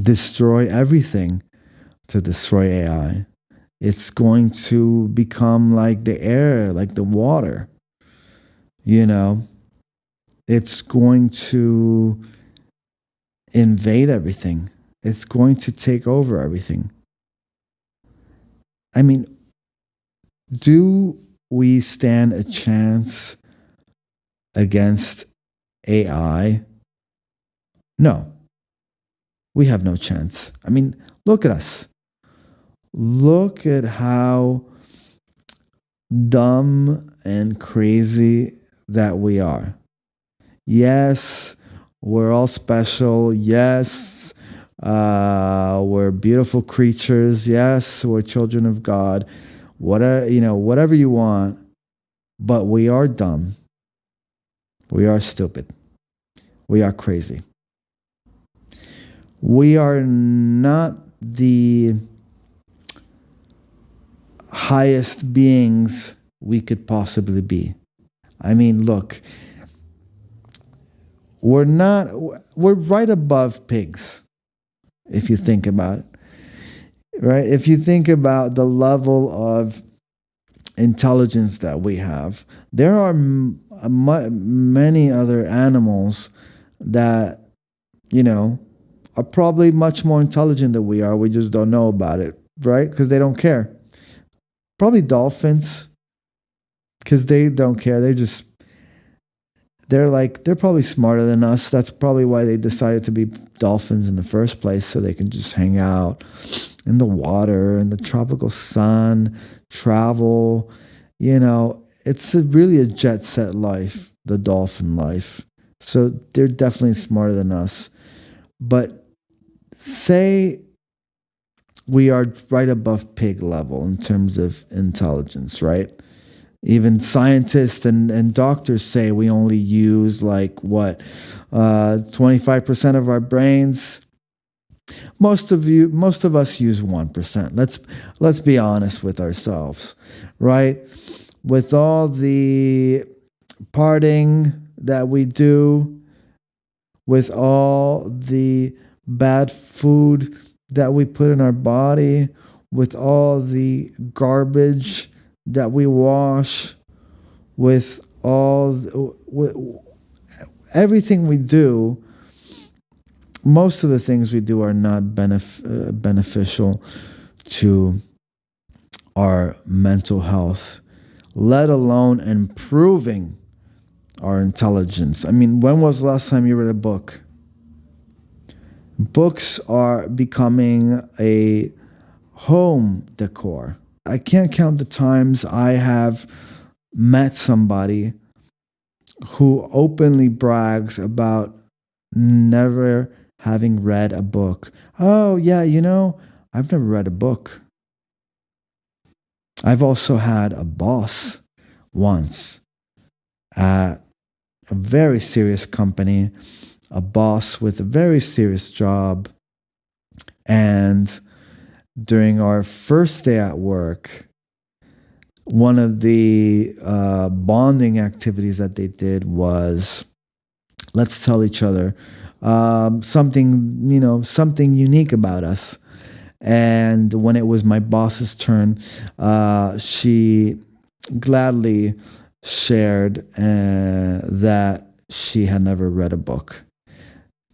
destroy everything to destroy AI. It's going to become like the air, like the water. It's going to invade everything. It's going to take over everything. I mean, do we stand a chance against AI? No, we have no chance. I mean, look at us. Look at how dumb and crazy that we are. Yes, we're all special. Yes, we're beautiful creatures. Yes, we're children of God. Whatever you want, but we are dumb. We are stupid. We are crazy. We are not the highest beings we could possibly be. I mean, look, we're right above pigs, if you think about it. Right? If you think about the level of intelligence that we have. There are many other animals that, are probably much more intelligent than we are. We just don't know about it, right? Because they don't care. Probably dolphins, because they don't care. They're probably smarter than us. That's probably why they decided to be dolphins in the first place, so they can just hang out in the water, in the tropical sun, travel. It's really a jet set life, the dolphin life. So they're definitely smarter than us. But say we are right above pig level in terms of intelligence, right? Even scientists and doctors say we only use 25% of our brains. Most of us use 1%. Let's be honest with ourselves, right? With all the partying that we do, with all the bad food that we put in our body, with all the garbage that we wash, with everything we do, most of the things we do are not beneficial to our mental health, let alone improving our intelligence. I mean, when was the last time you read a book? Books are becoming a home decor. I can't count the times I have met somebody who openly brags about never having read a book. Oh, yeah, I've never read a book. I've also had a boss once at a very serious company, a boss with a very serious job. And during our first day at work, one of the bonding activities that they did was, let's tell each other something unique about us. And when it was my boss's turn, she gladly shared that she had never read a book,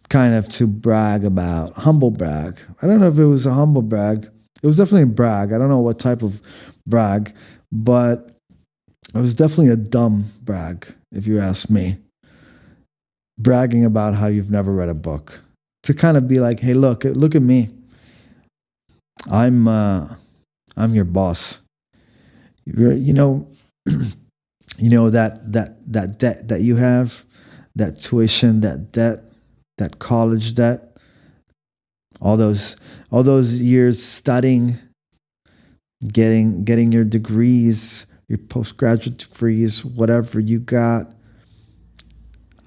kind of to brag about, humble brag. I don't know if it was a humble brag. It was definitely a brag. I don't know what type of brag, but it was definitely a dumb brag, if you ask me. Bragging about how you've never read a book, to kind of be like, hey, look at me. I'm your boss. You know that debt that you have, that tuition, that debt, that college debt, all those years studying, getting your degrees, your postgraduate degrees, whatever you got.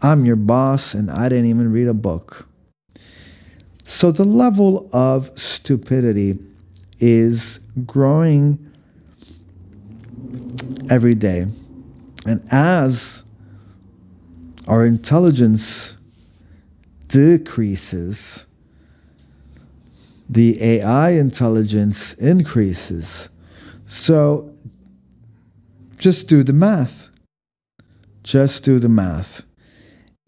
I'm your boss, and I didn't even read a book. So the level of stupidity is growing every day. And as our intelligence decreases, the AI intelligence increases. So just do the math. Just do the math.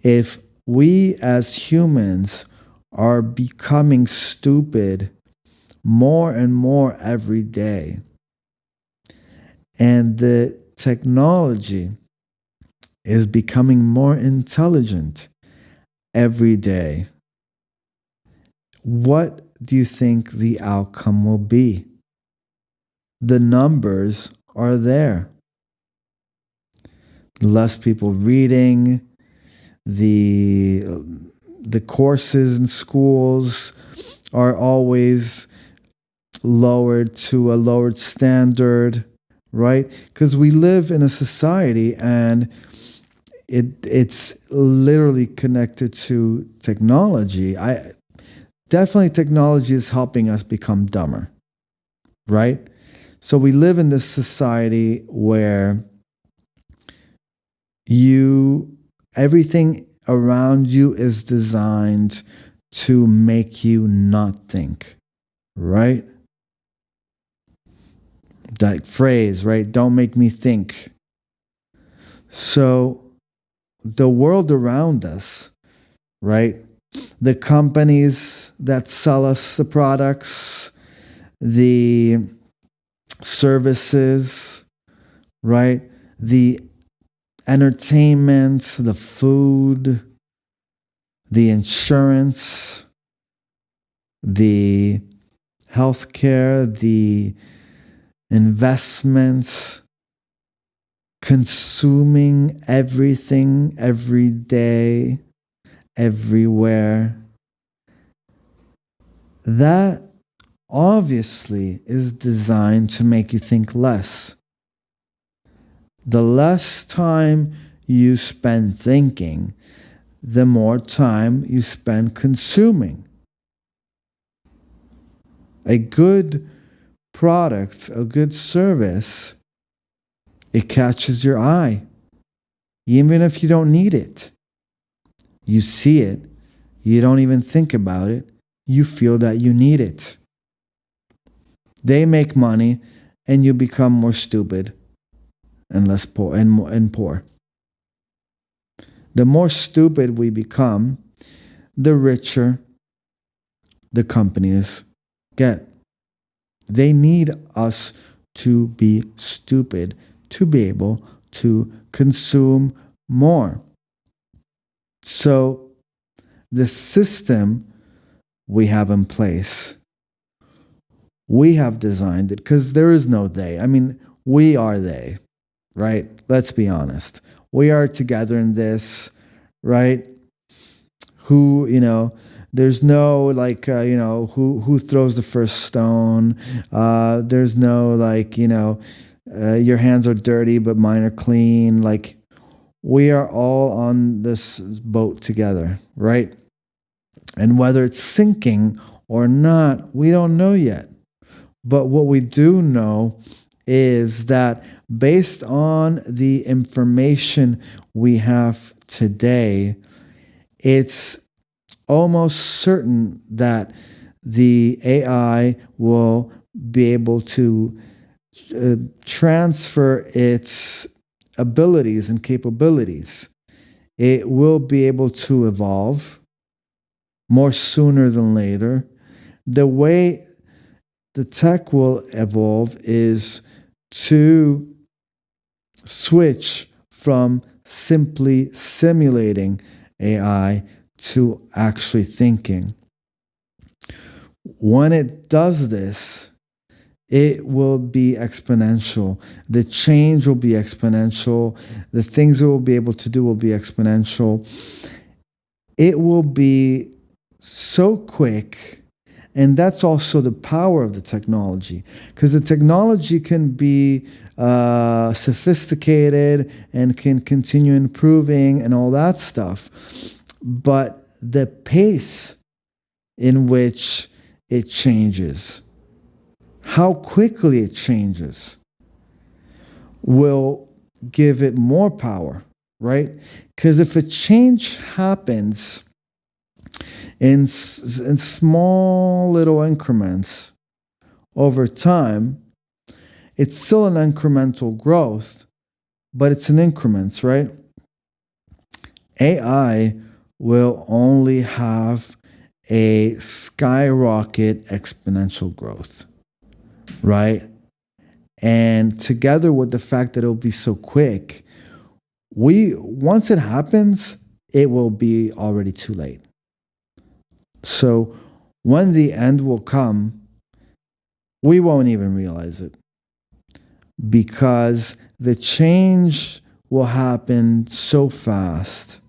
If we as humans are becoming stupid more and more every day, and the technology is becoming more intelligent every day, what do you think the outcome will be? The numbers are there. Less people reading, the courses in schools are always lowered to a lowered standard, right? Because we live in a society and it's literally connected to technology. Definitely technology is helping us become dumber, right? So we live in this society where everything around you is designed to make you not think, right? That phrase, right? Don't make me think. So the world around us, right? The companies that sell us the products, the services, right? The entertainment, the food, the insurance, the healthcare, the investments, consuming everything every day, everywhere. That obviously is designed to make you think less. The less time you spend thinking, the more time you spend consuming. A good product, a good service, it catches your eye, even if you don't need it. You see it, you don't even think about it, you feel that you need it. They make money, and you become more stupid and less poor and poor. The more stupid we become, the richer the companies get. They need us to be stupid to be able to consume more. So the system we have in place, we have designed it because there is no they. I mean, we are they, right? Let's be honest. We are together in this, right? Who, there's no who throws the first stone. There's no your hands are dirty but mine are clean. Like, we are all on this boat together, right? And whether it's sinking or not, we don't know yet. But what we do know is that based on the information we have today, it's almost certain that the AI will be able to transfer its abilities and capabilities. It will be able to evolve more sooner than later. The way the tech will evolve is to switch from simply simulating AI to actually thinking. When it does this, it will be exponential. The change will be exponential. The things it will be able to do will be exponential. It will be so quick. And that's also the power of the technology, because the technology can be sophisticated and can continue improving and all that stuff. But the pace in which it changes, how quickly it changes, will give it more power, right? Because if a change happens in small little increments over time, it's still an incremental growth, but it's in increments, right? AI will only have a skyrocket exponential growth, right? And together with the fact that it'll be so quick, once it happens, it will be already too late. So when the end will come, we won't even realize it, because the change will happen so fast,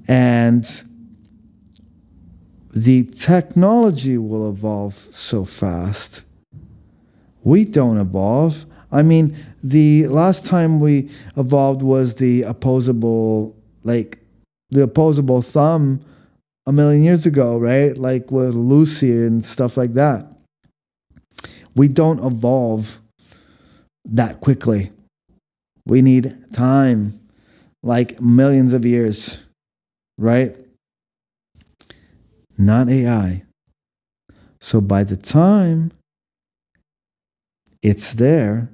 and the technology will evolve so fast. We don't evolve. I mean, the last time we evolved was the opposable thumb a million years ago, right? Like with Lucy and stuff like that. We don't evolve that quickly. We need time, like millions of years, right? Not AI. So by the time It's there.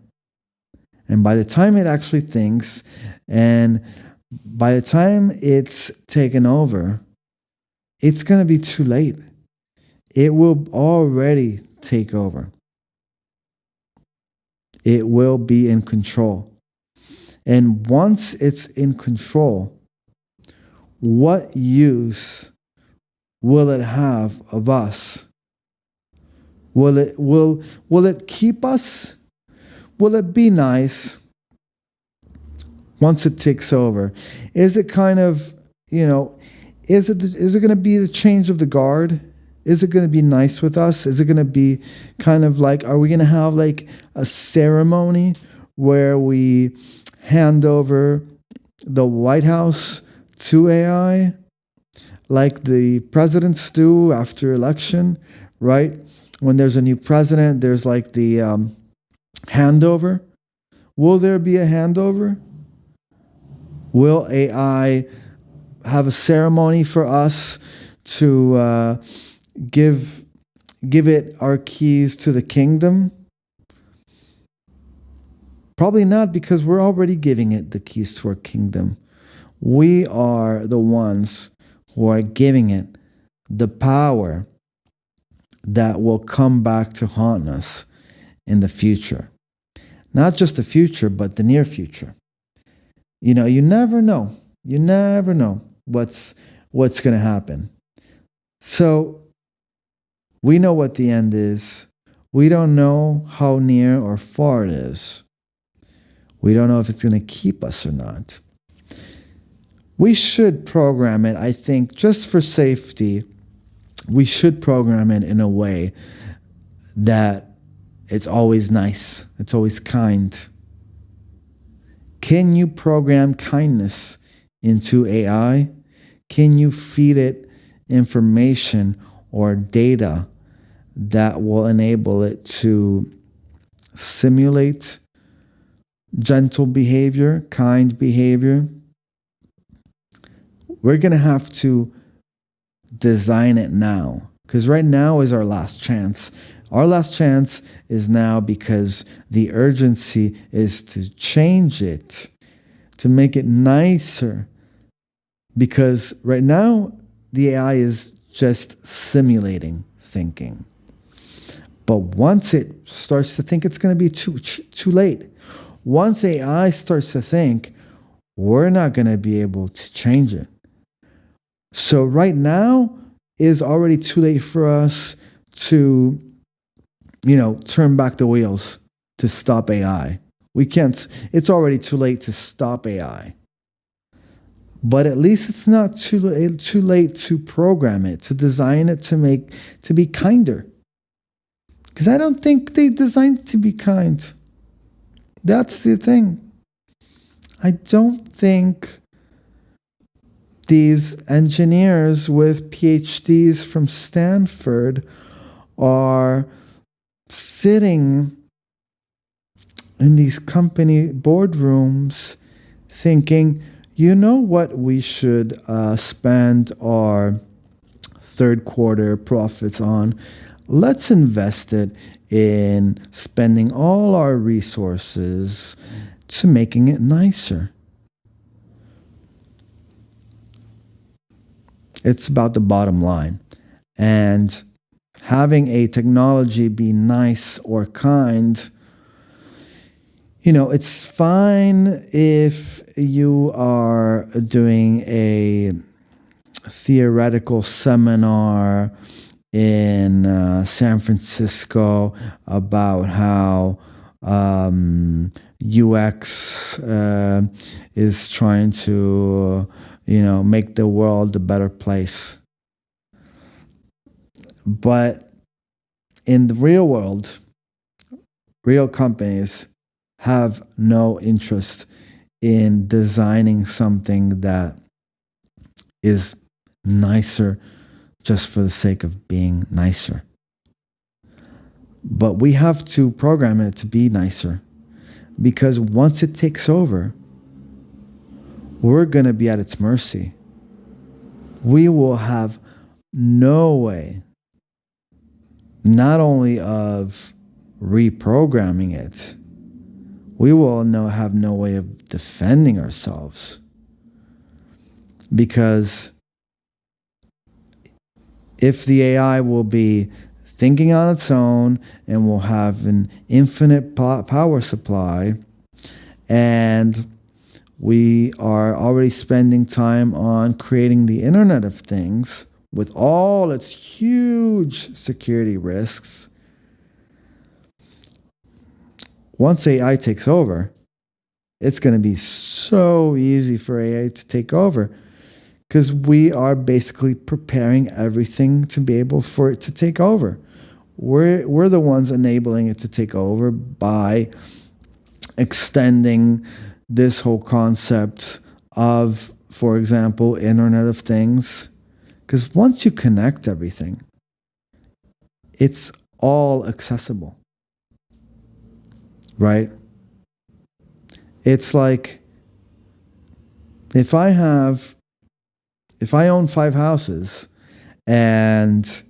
And by the time it actually thinks, and by the time it's taken over, it's going to be too late. It will already take over. It will be in control. And once it's in control, what use will it have of us? Will it keep us? Will it be nice once it takes over? Is it kind of, is it going to be the change of the guard? Is it going to be nice with us? Is it going to be kind of like, are we going to have like a ceremony where we hand over the White House to AI, like the presidents do after election, right? When there's a new president, there's like the handover. Will there be a handover? Will AI have a ceremony for us to give it our keys to the kingdom? Probably not, because we're already giving it the keys to our kingdom. We are the ones who are giving it the power that will come back to haunt us in the future. Not just the future, but the near future. You never know. You never know what's going to happen. So we know what the end is. We don't know how near or far it is. We don't know if it's going to keep us or not. We should program it, I think, just for safety. We should program it in a way that it's always nice. It's always kind. Can you program kindness into AI? Can you feed it information or data that will enable it to simulate gentle behavior, kind behavior? We're going to have to design it now, because right now is our last chance. Our last chance is now, because the urgency is to change it, to make it nicer. Because right now, the AI is just simulating thinking. But once it starts to think, it's going to be too late. Once AI starts to think, we're not going to be able to change it. So right now is already too late for us to, turn back the wheels to stop AI. We can't. It's already too late to stop AI. But at least it's not too late to program it, to design it to be kinder. Because I don't think they designed it to be kind. That's the thing. I don't think these engineers with PhDs from Stanford are sitting in these company boardrooms thinking, you know what we should spend our third quarter profits on? Let's invest it in spending all our resources to making it nicer. It's about the bottom line. And having a technology be nice or kind, it's fine if you are doing a theoretical seminar in San Francisco about how UX is trying to, make the world a better place. But in the real world, real companies have no interest in designing something that is nicer just for the sake of being nicer. But we have to program it to be nicer, because once it takes over, we're going to be at its mercy. We will have no way, not only of reprogramming it, we will have no way of defending ourselves. Because if the AI will be thinking on its own and will have an infinite power supply, and we are already spending time on creating the Internet of Things with all its huge security risks, once AI takes over, it's going to be so easy for AI to take over, because we are basically preparing everything to be able for it to take over. We're the ones enabling it to take over by extending this whole concept of, for example, Internet of Things. Because once you connect everything, it's all accessible, right? It's like if I own 5 houses and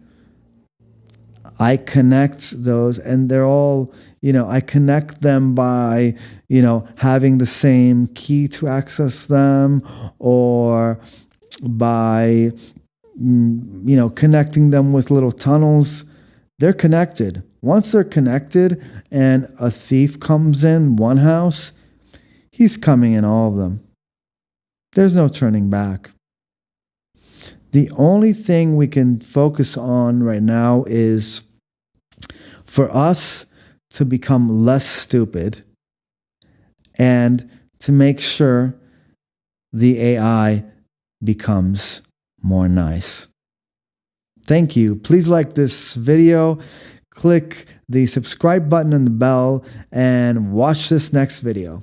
I connect those, and they're all, I connect them by, having the same key to access them, or by, connecting them with little tunnels. They're connected. Once they're connected and a thief comes in one house, he's coming in all of them. There's no turning back. The only thing we can focus on right now is for us to become less stupid and to make sure the AI becomes more nice. Thank you. Please like this video, click the subscribe button and the bell, and watch this next video.